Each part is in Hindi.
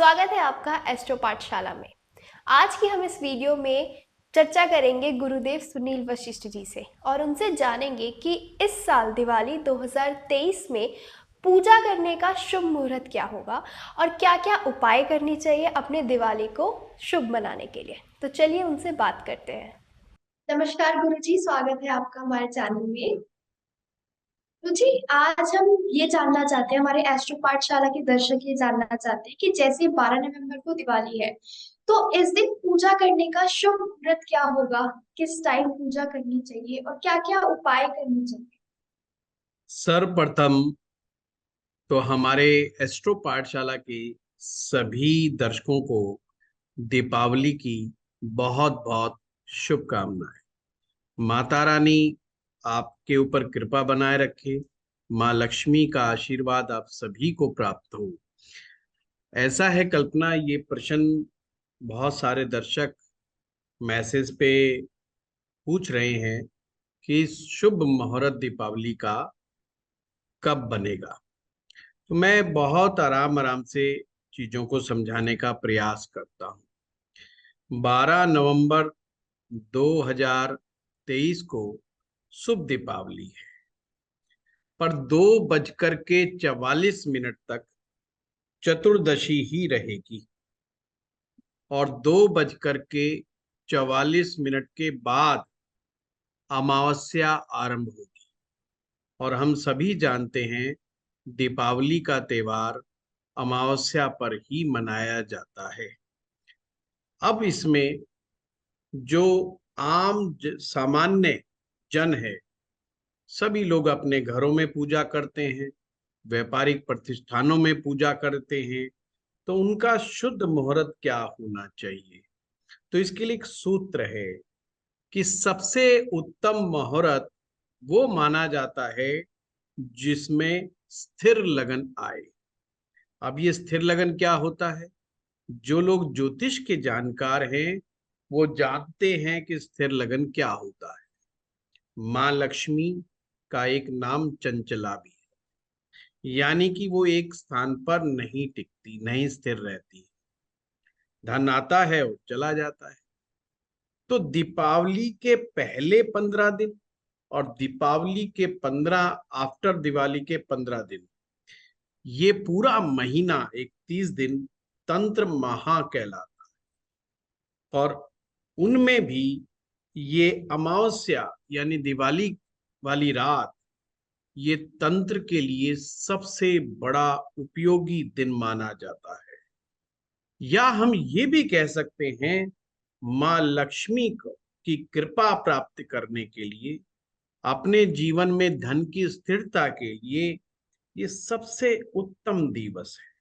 स्वागत है आपका एस्ट्रो पाठशाला में। आज की हम इस वीडियो में चर्चा करेंगे गुरुदेव सुनील वशिष्ठ जी से और उनसे जानेंगे कि इस साल दिवाली 2023 में पूजा करने का शुभ मुहूर्त क्या होगा और क्या-क्या उपाय करनी चाहिए अपने दिवाली को शुभ मनाने के लिए। तो चलिए उनसे बात करते हैं। नमस्कार गुरुजी, स्वागत है आपका हमारे चैनल में। तो जी, आज हम ये जानना चाहते हैं, हमारे एस्ट्रो पाठशाला के दर्शक ये जानना चाहते हैं कि जैसे 12 नवंबर को दिवाली है, तो इस दिन पूजा करने का शुभ मुहूर्त क्या होगा? किस टाइम पूजा करनी चाहिए और क्या-क्या उपाय करने चाहिए? सर्वप्रथम तो हमारे एस्ट्रो पाठशाला के सभी दर्शकों को दीपावली की बहुत बहुत शुभकामनाएं। माता रानी आपके ऊपर कृपा बनाए रखे। माँ लक्ष्मी का आशीर्वाद आप सभी को प्राप्त हो। ऐसा है कल्पना, ये प्रश्न बहुत सारे दर्शक मैसेज पे पूछ रहे हैं कि शुभ मुहूर्त दीपावली का कब बनेगा। तो मैं बहुत आराम आराम से चीजों को समझाने का प्रयास करता हूँ। 12 नवंबर 2023 को शुभ दीपावली है, पर 2:44 तक चतुर्दशी ही रहेगी और 2:44 के बाद अमावस्या आरंभ होगी। और हम सभी जानते हैं दीपावली का त्योहार अमावस्या पर ही मनाया जाता है। अब इसमें जो सामान्य जन है, सभी लोग अपने घरों में पूजा करते हैं, व्यापारिक प्रतिष्ठानों में पूजा करते हैं। तो उनका शुद्ध मुहूर्त क्या होना चाहिए? तो इसके लिए एक सूत्र है कि सबसे उत्तम मुहूर्त वो माना जाता है जिसमें स्थिर लगन आए। अब ये स्थिर लगन क्या होता है? जो लोग ज्योतिष के जानकार हैं वो जानते हैं कि स्थिर लगन क्या होता है। माँ लक्ष्मी का एक नाम चंचला भी है, यानी कि वो एक स्थान पर नहीं टिकती, नहीं स्थिर रहती। धन आता है और चला जाता है। तो दीपावली के पहले 15 दिन और दीपावली के 15 दिवाली के 15 दिन, ये पूरा महीना 31 दिन तंत्र महा कहलाता है। और उनमें भी ये अमावस्या यानी दिवाली वाली रात, ये तंत्र के लिए सबसे बड़ा उपयोगी दिन माना जाता है। या हम ये भी कह सकते हैं माँ लक्ष्मी की कृपा प्राप्त करने के लिए, अपने जीवन में धन की स्थिरता के लिए ये सबसे उत्तम दिवस है।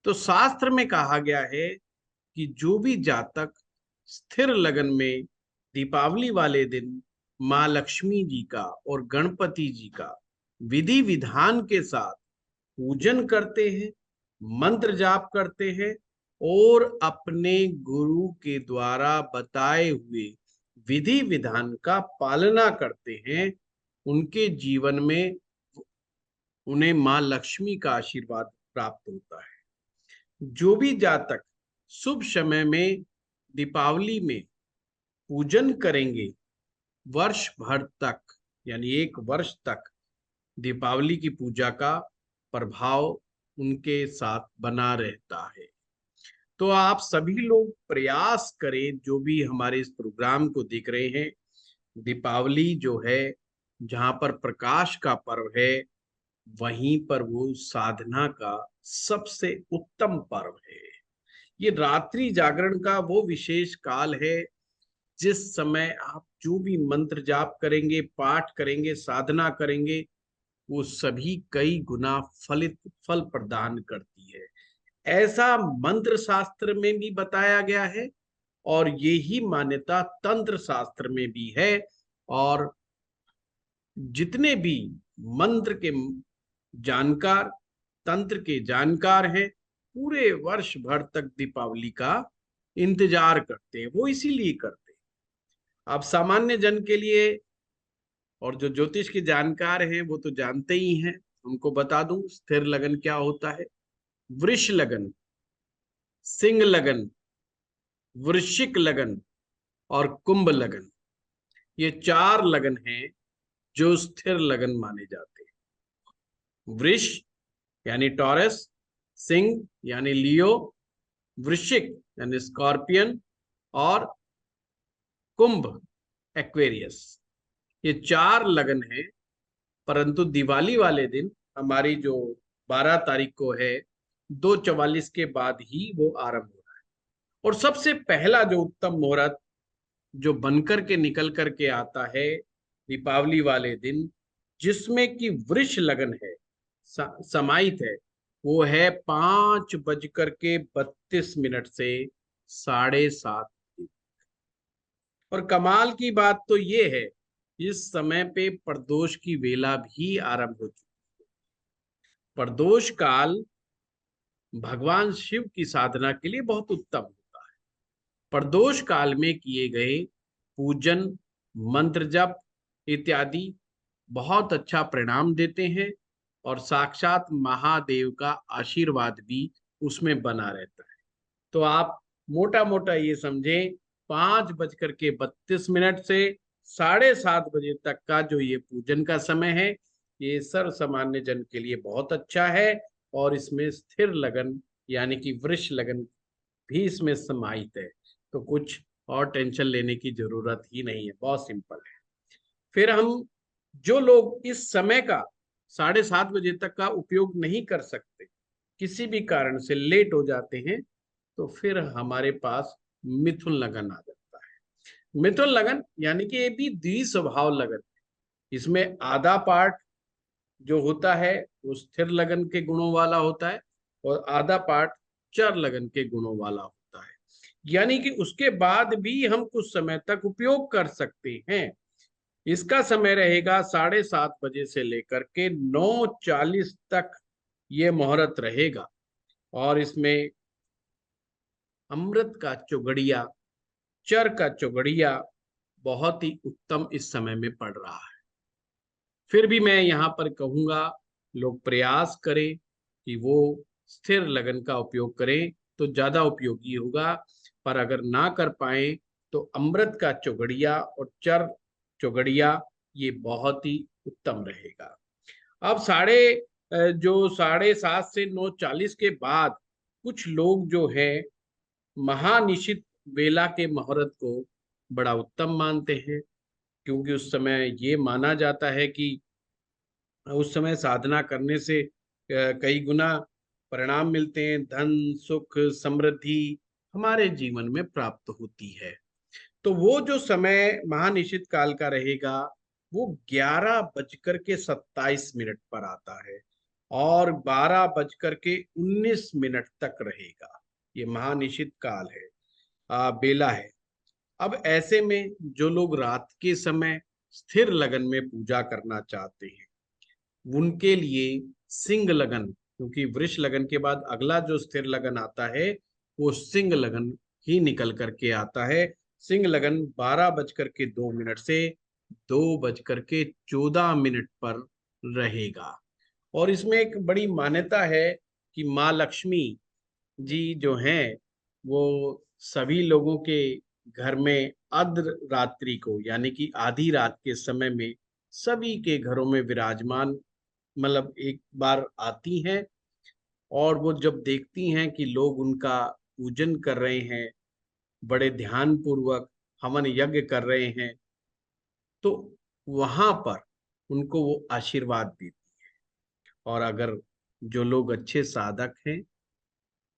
तो शास्त्र में कहा गया है कि जो भी जातक स्थिर लगन में दीपावली वाले दिन माँ लक्ष्मी जी का और गणपति जी का विधि विधान के साथ पूजन करते हैं, मंत्र जाप करते हैं और अपने गुरु के द्वारा बताए हुए विधि विधान का पालना करते हैं, उनके जीवन में उन्हें माँ लक्ष्मी का आशीर्वाद प्राप्त होता है। जो भी जातक शुभ समय में दीपावली में पूजन करेंगे, वर्ष भर तक यानी 1 वर्ष तक दीपावली की पूजा का प्रभाव उनके साथ बना रहता है। तो आप सभी लोग प्रयास करें, जो भी हमारे इस प्रोग्राम को देख रहे हैं। दीपावली जो है, जहां पर प्रकाश का पर्व है, वहीं पर वो साधना का सबसे उत्तम पर्व है। ये रात्रि जागरण का वो विशेष काल है जिस समय आप जो भी मंत्र जाप करेंगे, पाठ करेंगे, साधना करेंगे, वो सभी कई गुना फल प्रदान करती है। ऐसा मंत्र शास्त्र में भी बताया गया है और यही मान्यता तंत्र शास्त्र में भी है। और जितने भी मंत्र के जानकार, तंत्र के जानकार हैं, पूरे वर्ष भर तक दीपावली का इंतजार करते हैं। वो इसीलिए करते हैं। अब सामान्य जन के लिए और जो ज्योतिष के जानकार हैं वो तो जानते ही हैं। उनको बता दूं स्थिर लगन क्या होता है। वृष लगन सिंह लगन, वृश्चिक लगन और कुंभ लगन। ये 4 लगन हैं जो स्थिर लगन माने जाते हैं। वृष यानी टॉरस, सिंह यानी लियो, वृश्चिक यानी स्कॉर्पियन और कुंभ एक्वेरियस। ये 4 लगन हैं। परंतु दिवाली वाले दिन हमारी जो 12 तारीख को है, 2:44 के बाद ही वो आरंभ हो रहा है। और सबसे पहला जो उत्तम मुहूर्त जो बनकर के निकल करके आता है दीपावली वाले दिन, जिसमें कि वृष लगन है, समाहित है, वो है 5:32 से 7:30। और कमाल की बात तो ये है, इस समय पे प्रदोष की वेला भी आरंभ हो चुकी है। प्रदोष काल भगवान शिव की साधना के लिए बहुत उत्तम होता है। प्रदोष काल में किए गए पूजन, मंत्र जप इत्यादि बहुत अच्छा परिणाम देते हैं और साक्षात महादेव का आशीर्वाद भी उसमें बना रहता है। तो आप मोटा मोटा ये समझें, 5:32 से 7:30 तक का जो ये पूजन का समय है, ये सर्व सामान्य जन के लिए बहुत अच्छा है। और इसमें स्थिर लगन यानी कि वृष लगन भी इसमें समाहित है। तो कुछ और टेंशन लेने की जरूरत ही नहीं है, बहुत सिंपल है। फिर हम जो लोग इस समय का 7:30 तक का उपयोग नहीं कर सकते, किसी भी कारण से लेट हो जाते हैं, तो फिर हमारे पास मिथुन लगन आ जाता है। मिथुन लगन यानी कि ये भी द्विस्वभाव लगन है। इसमें आधा पार्ट जो होता है वो स्थिर लगन के गुणों वाला होता है और आधा पार्ट चर लगन के गुणों वाला होता है। यानी कि उसके बाद भी हम कुछ समय तक उपयोग कर सकते हैं। इसका समय रहेगा 7:30 से लेकर के 9:40 तक ये मुहूर्त रहेगा। और इसमें अमृत का चौगड़िया, चर का चौगड़िया बहुत ही उत्तम इस समय में पड़ रहा है। फिर भी मैं यहाँ पर कहूंगा, लोग प्रयास करें कि वो स्थिर लगन का उपयोग करें तो ज्यादा उपयोगी होगा। पर अगर ना कर पाए तो अमृत का चौगड़िया और चर चौगड़िया ये बहुत ही उत्तम रहेगा। अब जो 7:30 से 9:40 के बाद कुछ लोग जो है महानिशित वेला के मुहूर्त को बड़ा उत्तम मानते हैं, क्योंकि उस समय ये माना जाता है कि उस समय साधना करने से कई गुना परिणाम मिलते हैं, धन सुख समृद्धि हमारे जीवन में प्राप्त होती है। तो वो जो समय महानिशित काल का रहेगा वो 11:27 पर आता है और 12:19 तक रहेगा। ये महानिशित काल है, बेला है। अब ऐसे में जो लोग रात के समय स्थिर लगन में पूजा करना चाहते हैं, उनके लिए सिंह लगन, क्योंकि वृष लगन के बाद अगला जो स्थिर लगन आता है वो सिंह लगन ही निकल करके आता है। सिंह लगन 12:02 से 2:14 पर रहेगा। और इसमें एक बड़ी मान्यता है कि माँ लक्ष्मी जी जो हैं वो सभी लोगों के घर में अर्ध रात्रि को यानी कि आधी रात के समय में सभी के घरों में विराजमान, मतलब एक बार आती हैं। और वो जब देखती हैं कि लोग उनका पूजन कर रहे हैं, बड़े ध्यान पूर्वक हवन यज्ञ कर रहे हैं, तो वहां पर उनको वो आशीर्वाद देती है। और अगर जो लोग अच्छे साधक हैं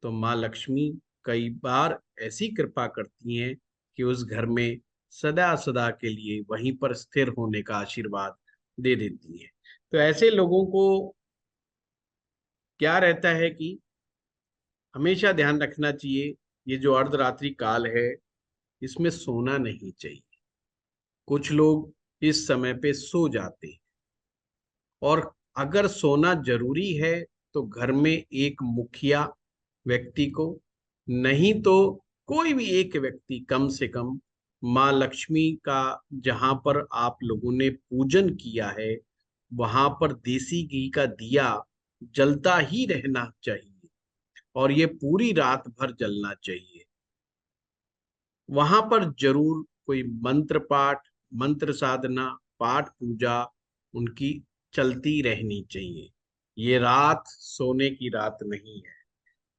तो माँ लक्ष्मी कई बार ऐसी कृपा करती हैं कि उस घर में सदा सदा के लिए वहीं पर स्थिर होने का आशीर्वाद दे देती हैं। तो ऐसे लोगों को क्या रहता है कि हमेशा ध्यान रखना चाहिए, ये जो अर्धरात्रि काल है इसमें सोना नहीं चाहिए। कुछ लोग इस समय पे सो जाते हैं, और अगर सोना जरूरी है तो घर में एक मुखिया व्यक्ति को, नहीं तो कोई भी एक व्यक्ति कम से कम माँ लक्ष्मी का जहां पर आप लोगों ने पूजन किया है वहां पर देसी घी का दिया जलता ही रहना चाहिए। और ये पूरी रात भर जलना चाहिए। वहां पर जरूर कोई मंत्र पाठ, मंत्र साधना, पाठ पूजा उनकी चलती रहनी चाहिए। ये रात सोने की रात नहीं है,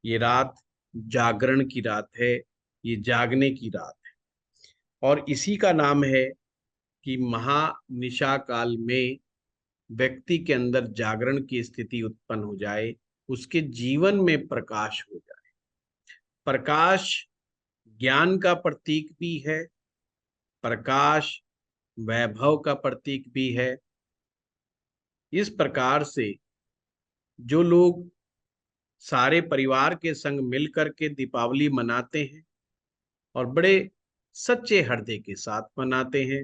ये रात जागरण की रात है, ये जागने की रात है। और इसी का नाम है कि महानिशा काल में व्यक्ति के अंदर जागरण की स्थिति उत्पन्न हो जाए, उसके जीवन में प्रकाश हो जाए। प्रकाश ज्ञान का प्रतीक भी है, प्रकाश वैभव का प्रतीक भी है। इस प्रकार से जो लोग सारे परिवार के संग मिलकर के दीपावली मनाते हैं और बड़े सच्चे हृदय के साथ मनाते हैं,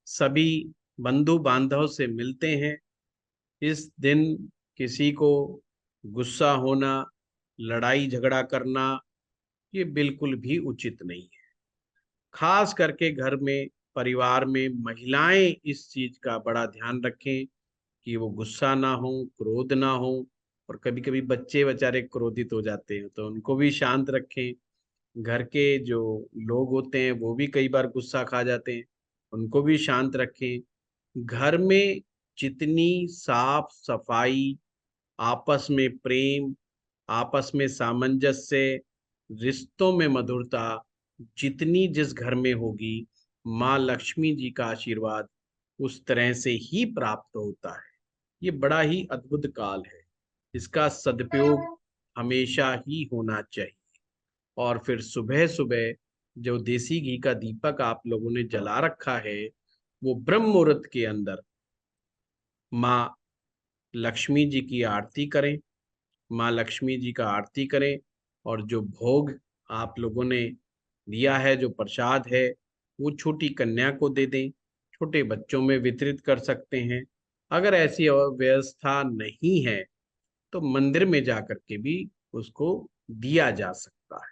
सभी बंधु बांधव से मिलते हैं, इस दिन किसी को गुस्सा होना, लड़ाई झगड़ा करना, ये बिल्कुल भी उचित नहीं है। खास करके घर में, परिवार में महिलाएं इस चीज का बड़ा ध्यान रखें कि वो गुस्सा ना हो, क्रोध ना हो। और कभी कभी बच्चे बेचारे क्रोधित हो जाते हैं, तो उनको भी शांत रखें। घर के जो लोग होते हैं वो भी कई बार गुस्सा खा जाते हैं, उनको भी शांत रखें। घर में जितनी साफ सफाई, आपस में प्रेम, आपस में सामंजस्य, रिश्तों में मधुरता जितनी जिस घर में होगी, माँ लक्ष्मी जी का आशीर्वाद उस तरह से ही प्राप्त होता है। ये बड़ा ही अद्भुत काल है, इसका सदुपयोग हमेशा ही होना चाहिए। और फिर सुबह सुबह जो देसी घी का दीपक आप लोगों ने जला रखा है, वो ब्रह्म मुहूर्त के अंदर माँ लक्ष्मी जी की आरती करें, माँ लक्ष्मी जी का आरती करें। और जो भोग आप लोगों ने दिया है, जो प्रसाद है, वो छोटी कन्या को दे दें, छोटे बच्चों में वितरित कर सकते हैं। अगर ऐसी व्यवस्था नहीं है तो मंदिर में जाकर के भी उसको दिया जा सकता है।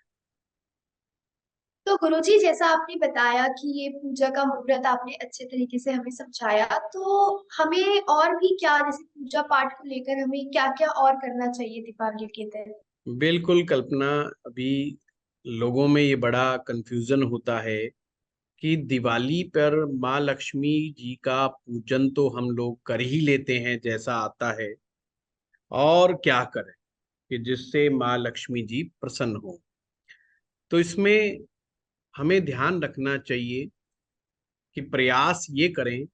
तो गुरुजी, जैसा आपने बताया कि ये पूजा का मुहूर्त आपने अच्छे तरीके से हमें समझाया, तो हमें और भी क्या, जैसे पूजा पाठ को लेकर हमें क्या क्या और करना चाहिए दीपावली के दिन? बिल्कुल कल्पना, अभी लोगों में ये बड़ा कंफ्यूजन होता है कि दिवाली पर माँ लक्ष्मी जी का पूजन तो हम लोग कर ही लेते हैं जैसा आता है, और क्या करें कि जिससे माँ लक्ष्मी जी प्रसन्न हो। तो इसमें हमें ध्यान रखना चाहिए कि प्रयास ये करें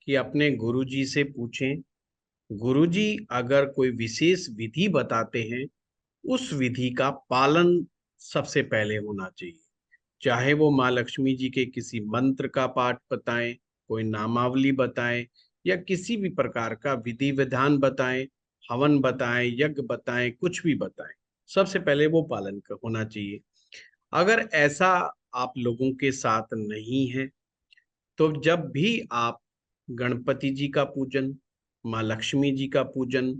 कि अपने गुरुजी से पूछें। गुरुजी अगर कोई विशेष विधि बताते हैं, उस विधि का पालन सबसे पहले होना चाहिए। चाहे वो माँ लक्ष्मी जी के किसी मंत्र का पाठ बताएं, कोई नामावली बताएं, या किसी भी प्रकार का विधि विधान बताएं, हवन बताएं, यज्ञ बताएं, कुछ भी बताएं, सबसे पहले वो पालन होना चाहिए। अगर ऐसा आप लोगों के साथ नहीं है, तो जब भी आप गणपति जी का पूजन, माँ लक्ष्मी जी का पूजन,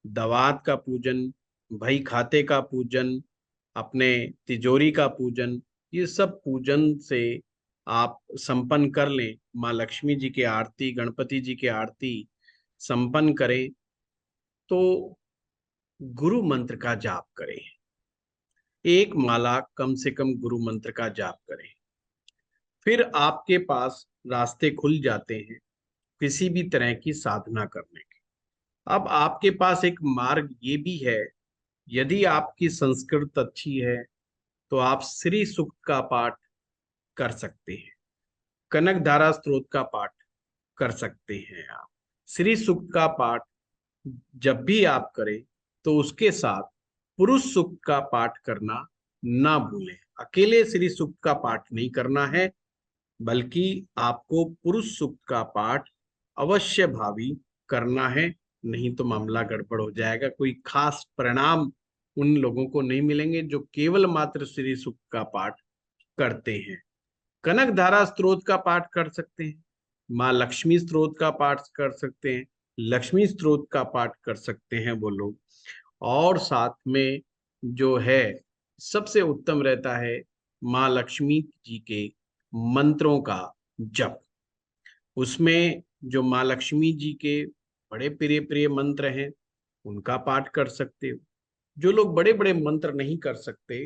दवात का पूजन, भई खाते का पूजन, अपने तिजोरी का पूजन, ये सब पूजन से आप संपन्न कर लें, माँ लक्ष्मी जी की आरती, गणपति जी की आरती संपन्न करें, तो गुरु मंत्र का जाप करें। एक माला कम से कम गुरु मंत्र का जाप करें। फिर आपके पास रास्ते खुल जाते हैं किसी भी तरह की साधना करने के। अब आपके पास एक मार्ग ये भी है, यदि आपकी संस्कृत अच्छी है तो आप श्री सूक्त का पाठ कर सकते हैं, कनक धारा स्तोत्र का पाठ कर सकते हैं। आप श्री सूक्त का पाठ जब भी आप करें तो उसके साथ पुरुष सूक्त का पाठ करना ना भूलें। अकेले श्री सूक्त का पाठ नहीं करना है, बल्कि आपको पुरुष सूक्त का पाठ अवश्य भावी करना है। नहीं तो मामला गड़बड़ हो जाएगा, कोई खास परिणाम उन लोगों को नहीं मिलेंगे जो केवल मात्र श्री सूक्त का पाठ करते हैं। कनक धारा स्तोत्र का पाठ कर सकते हैं, माँ लक्ष्मी स्तोत्र का पाठ कर सकते हैं, लक्ष्मी स्तोत्र का पाठ कर सकते हैं वो लोग। और साथ में जो है, सबसे उत्तम रहता है माँ लक्ष्मी जी के मंत्रों का जप। उसमें जो माँ लक्ष्मी जी के बड़े प्रिय प्रिय मंत्र हैं, उनका पाठ कर सकते हो। जो लोग बड़े बड़े मंत्र नहीं कर सकते,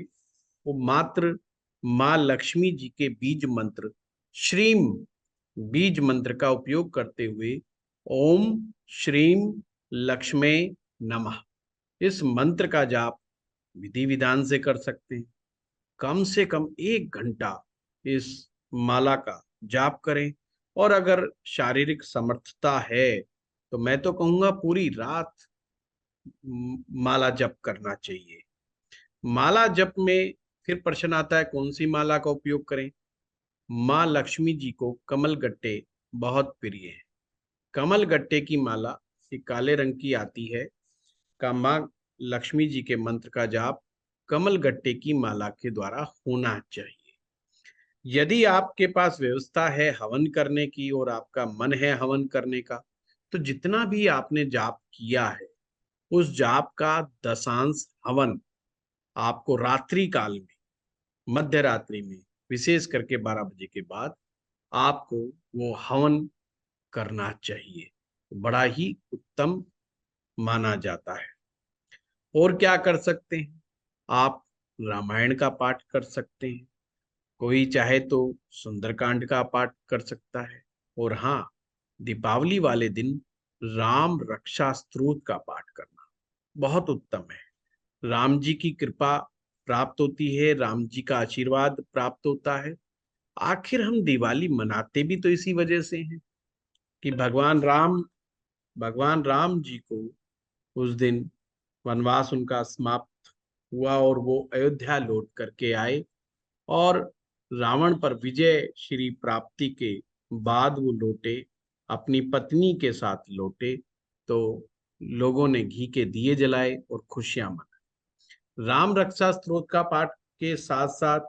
वो मात्र माँ लक्ष्मी जी के बीज मंत्र श्रीम बीज मंत्र का उपयोग करते हुए ओम श्रीम लक्ष्मे नमः इस मंत्र का जाप विधि विधान से कर सकते हैं। कम से कम 1 घंटा इस माला का जाप करें, और अगर शारीरिक समर्थता है तो मैं तो कहूंगा पूरी रात माला जप करना चाहिए। माला जप में फिर प्रश्न आता है कौन सी माला का उपयोग करें। माँ लक्ष्मी जी को कमल गट्टे बहुत प्रिय है। कमल गट्टे की माला ये काले रंग की आती है, का माँ लक्ष्मी जी के मंत्र का जाप कमल गट्टे की माला के द्वारा होना चाहिए। यदि आपके पास व्यवस्था है हवन करने की और आपका मन है हवन करने का, तो जितना भी आपने जाप किया है उस जाप का दशांश हवन आपको रात्रि काल में, मध्य रात्रि में, विशेष करके 12 बजे के बाद आपको वो हवन करना चाहिए। बड़ा ही उत्तम माना जाता है। और क्या कर सकते हैं, आप रामायण का पाठ कर सकते हैं। कोई चाहे तो सुंदरकांड का पाठ कर सकता है। और हाँ, दीपावली वाले दिन राम रक्षा स्तोत्र का पाठ करना बहुत उत्तम है। राम जी की कृपा प्राप्त होती है, राम जी का आशीर्वाद प्राप्त होता है। आखिर हम दिवाली मनाते भी तो इसी वजह से हैं कि भगवान राम जी को उस दिन वनवास उनका समाप्त हुआ और वो अयोध्या लौट करके आए, और रावण पर विजय श्री प्राप्ति के बाद वो लौटे, अपनी पत्नी के साथ लौटे। तो लोगों ने घी के दिए जलाए और खुशियां मनाई। राम रक्षा स्तोत्र का पाठ के साथ साथ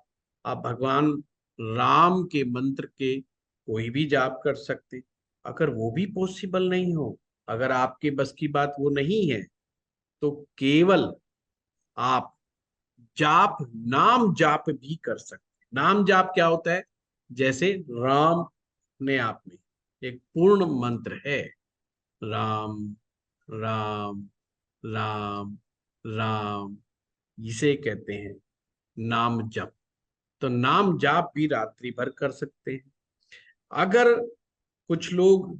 आप भगवान राम के मंत्र के कोई भी जाप कर सकते। अगर वो भी पॉसिबल नहीं हो, अगर आपके बस की बात वो नहीं है, तो केवल आप जाप नाम जाप भी कर सकते। नाम जाप क्या होता है, जैसे राम ने आप में एक पूर्ण मंत्र है, राम राम राम राम, इसे कहते हैं नाम जप। तो नाम जाप भी रात्रि भर कर सकते हैं। अगर कुछ लोग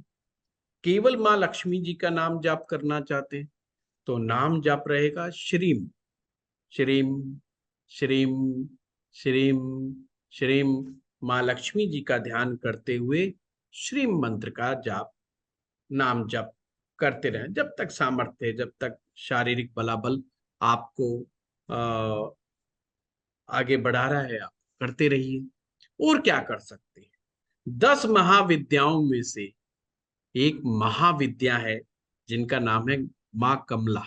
केवल माँ लक्ष्मी जी का नाम जाप करना चाहते हैं, तो नाम जाप रहेगा श्रीम श्रीम श्रीम श्रीम श्रीम। माँ लक्ष्मी जी का ध्यान करते हुए श्रीम मंत्र का जाप नाम जप करते रहें जब तक सामर्थ्य है, जब तक शारीरिक बलाबल आपको आगे बढ़ा रहा है, आप करते रहिए। और क्या कर सकते हैं, 10 महाविद्याओं में से एक महाविद्या है जिनका नाम है माँ कमला।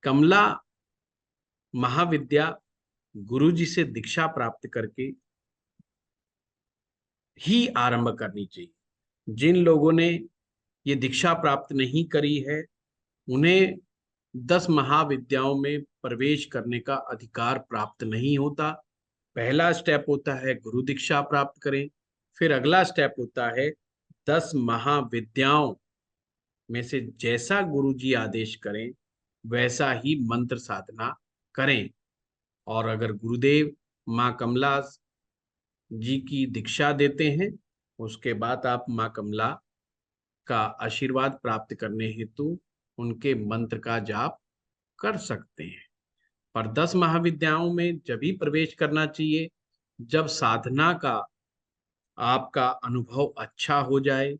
कमला महाविद्या गुरु जी से दीक्षा प्राप्त करके ही आरंभ करनी चाहिए। जिन लोगों ने ये दीक्षा प्राप्त नहीं करी है, उन्हें 10 महाविद्याओं में प्रवेश करने का अधिकार प्राप्त नहीं होता। पहला स्टेप होता है गुरु दीक्षा प्राप्त करें, फिर अगला स्टेप होता है 10 महाविद्याओं में से जैसा गुरु जी आदेश करें वैसा ही मंत्र साधना करें। और अगर गुरुदेव माँ कमला जी की दीक्षा देते हैं, उसके बाद आप माँ कमला का आशीर्वाद प्राप्त करने हेतु उनके मंत्र का जाप कर सकते हैं। पर 10 महाविद्याओं में जब भी प्रवेश करना चाहिए जब साधना का आपका अनुभव अच्छा हो जाए,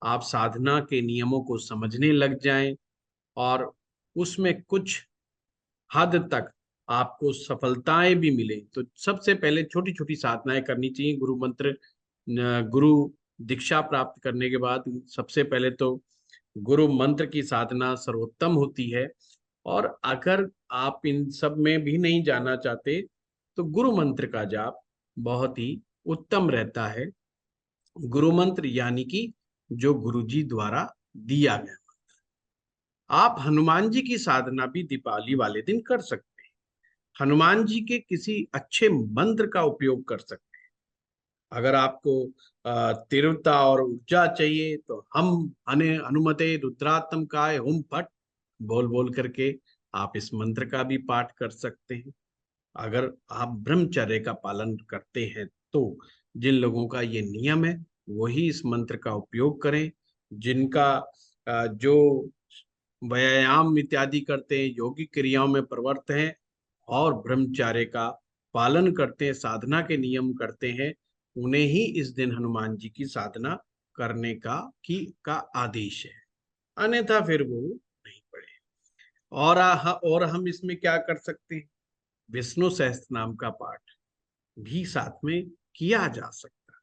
आप साधना के नियमों को समझने लग जाएं, और उसमें कुछ हद तक आपको सफलताएं भी मिले, तो सबसे पहले छोटी छोटी साधनाएं करनी चाहिए। गुरु दीक्षा प्राप्त करने के बाद सबसे पहले तो गुरु मंत्र की साधना सर्वोत्तम होती है। और अगर आप इन सब में भी नहीं जाना चाहते, तो गुरु मंत्र का जाप बहुत ही उत्तम रहता है। गुरु मंत्र यानी कि जो गुरु जी द्वारा दिया गया। आप हनुमान जी की साधना भी दीपावली वाले दिन कर सकते हैं। हनुमान जी के किसी अच्छे मंत्र का उपयोग कर सकते हैं। अगर आपको तीव्रता और ऊर्जा चाहिए, तो हम हनुमते रुद्रात्म काय हुम फट बोल बोल करके आप इस मंत्र का भी पाठ कर सकते हैं। अगर आप ब्रह्मचर्य का पालन करते हैं तो जिन लोगों का ये नियम है वही इस मंत्र का उपयोग करें। जिनका जो व्यायाम इत्यादि करते हैं, योगिक क्रियाओं में प्रवृत्त हैं और ब्रह्मचर्य का पालन करते हैं, साधना के नियम करते हैं, उन्हें ही इस दिन हनुमान जी की साधना करने का आदेश है, अन्यथा फिर वो नहीं पड़े। और हम इसमें क्या कर सकते हैं, विष्णु सहस्त्र नाम का पाठ भी साथ में किया जा सकता है।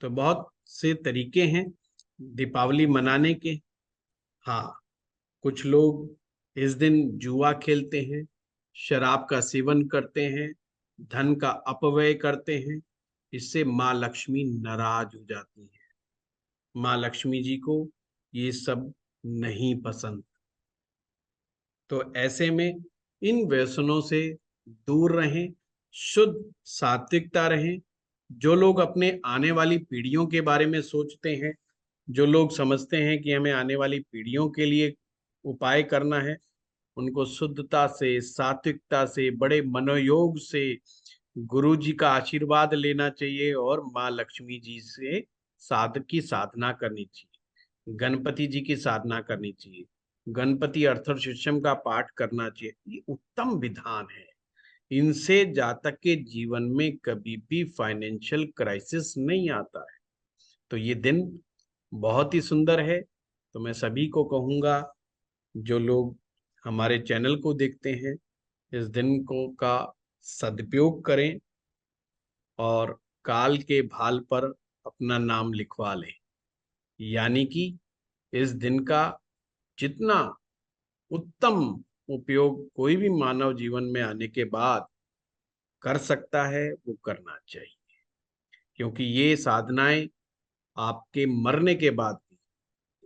तो बहुत से तरीके हैं दीपावली मनाने के। हाँ, कुछ लोग इस दिन जुआ खेलते हैं, शराब का सेवन करते हैं, धन का अपव्यय करते हैं। इससे माँ लक्ष्मी नाराज हो जाती है। माँ लक्ष्मी जी को ये सब नहीं पसंद। तो ऐसे में इन व्यसनों से दूर रहें, शुद्ध सात्विकता रहें। जो लोग अपने आने वाली पीढ़ियों के बारे में सोचते हैं, जो लोग समझते हैं कि हमें आने वाली पीढ़ियों के लिए उपाय करना है, उनको शुद्धता से, सात्विकता से, बड़े मनोयोग से गुरु जी का आशीर्वाद लेना चाहिए और माँ लक्ष्मी जी से साधना करनी चाहिए, गणपति जी की साधना करनी चाहिए, गणपति अर्थशीर्षम का पाठ करना चाहिए। ये उत्तम विधान है। इनसे जातक के जीवन में कभी भी फाइनेंशियल क्राइसिस नहीं आता है। तो ये दिन बहुत ही सुंदर है। तो मैं सभी को कहूंगा, जो लोग हमारे चैनल को देखते हैं, इस दिन को का सदुपयोग करें और काल के भाल पर अपना नाम लिखवा लें। यानी कि इस दिन का जितना उत्तम उपयोग कोई भी मानव जीवन में आने के बाद कर सकता है वो करना चाहिए, क्योंकि ये साधनाएं आपके मरने के बाद भी,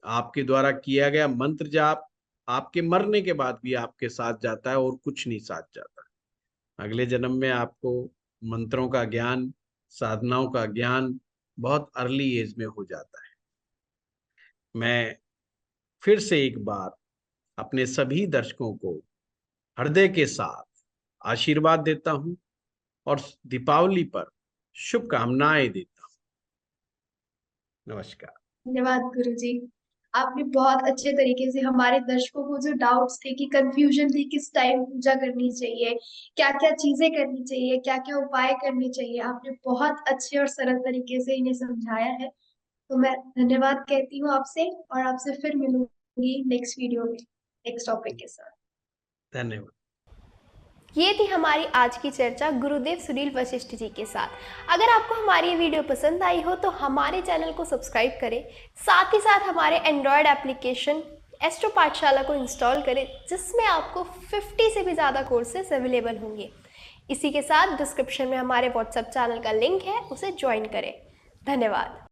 आपके द्वारा किया गया मंत्र जाप आपके मरने के बाद भी आपके साथ जाता है और कुछ नहीं साथ जाता। अगले जन्म में आपको मंत्रों का ज्ञान, साधनाओं का ज्ञान बहुत अर्ली एज में हो जाता है। मैं फिर से एक बार अपने सभी दर्शकों को हृदय के साथ आशीर्वाद देता हूं और दीपावली पर शुभकामनाएं देता हूं। नमस्कार। धन्यवाद गुरुजी। आपने बहुत अच्छे तरीके से हमारे दर्शकों को जो डाउट्स थे, कि कंफ्यूजन थी किस टाइम पूजा करनी चाहिए, क्या क्या चीजें करनी चाहिए, क्या क्या उपाय करने चाहिए, आपने बहुत अच्छे और सरल तरीके से इन्हें समझाया है। तो मैं धन्यवाद कहती हूँ आपसे, और आपसे फिर मिलूंगी नेक्स्ट वीडियो में नेक्स्ट टॉपिक के साथ। धन्यवाद। ये थी हमारी आज की चर्चा गुरुदेव सुनील वशिष्ठ जी के साथ। अगर आपको हमारी ये वीडियो पसंद आई हो तो हमारे चैनल को सब्सक्राइब करें, साथ ही साथ हमारे एंड्रॉयड एप्लीकेशन एस्ट्रो पाठशाला को इंस्टॉल करें, जिसमें आपको 50 से भी ज़्यादा कोर्सेज अवेलेबल होंगे। इसी के साथ डिस्क्रिप्शन में हमारे व्हाट्सएप चैनल का लिंक है, उसे ज्वाइन करें। धन्यवाद।